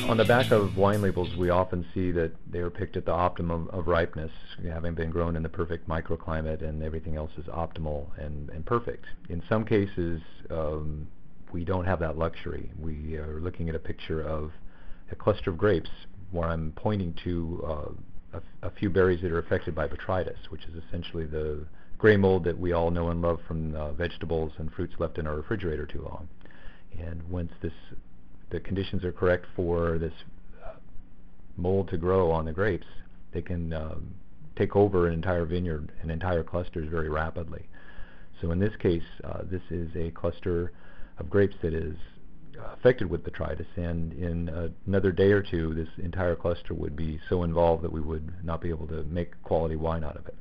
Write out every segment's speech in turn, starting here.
On the back of wine labels, we often see that they are picked at the optimum of ripeness, having been grown in the perfect microclimate, and everything else is optimal and perfect. In some cases, we don't have that luxury. We are looking at a picture of a cluster of grapes where I'm pointing to a few berries that are affected by Botrytis, which is essentially the gray mold that we all know and love from vegetables and fruits left in our refrigerator too long. And once the conditions are correct for this mold to grow on the grapes, they can take over an entire vineyard and entire clusters very rapidly. So in this case, this is a cluster of grapes that is affected with Botrytis, and in another day or two, this entire cluster would be so involved that we would not be able to make quality wine out of it.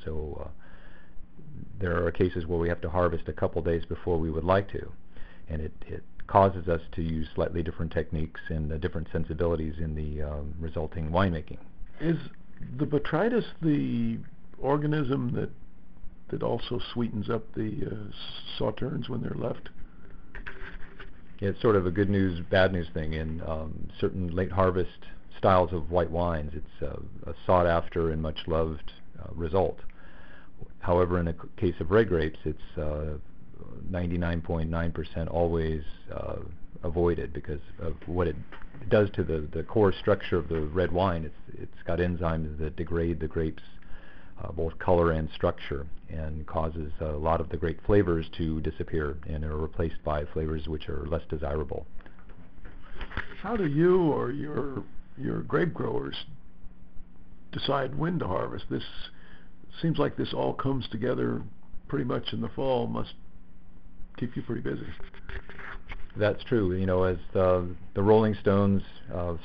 So there are cases where we have to harvest a couple days before we would like to, and it causes us to use slightly different techniques and different sensibilities in the resulting winemaking. Is the Botrytis the organism that also sweetens up the Sauternes when they're left? Yeah, it's sort of a good news, bad news thing. In certain late harvest styles of white wines, it's a sought after and much loved result. However, in the case of red grapes, it's 99.9% always avoided because of what it does to the core structure of the red wine. It's got enzymes that degrade the grapes, both color and structure, and causes a lot of the grape flavors to disappear and are replaced by flavors which are less desirable. How do you or your grape growers decide when to harvest? This seems like this all comes together pretty much in the fall. Must keep you pretty busy. That's true. You know, as the Rolling Stones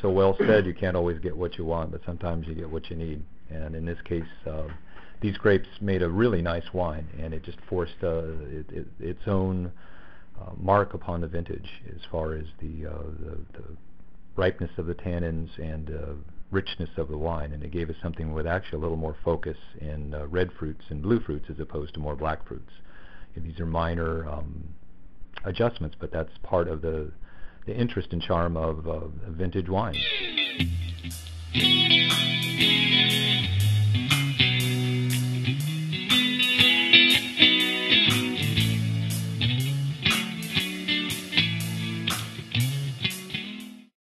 so well said, you can't always get what you want, but sometimes you get what you need. And in this case, these grapes made a really nice wine, and it just forced its own mark upon the vintage as far as the ripeness of the tannins and richness of the wine, and it gave us something with actually a little more focus in red fruits and blue fruits as opposed to more black fruits. And these are minor adjustments, but that's part of the interest and charm of vintage wine.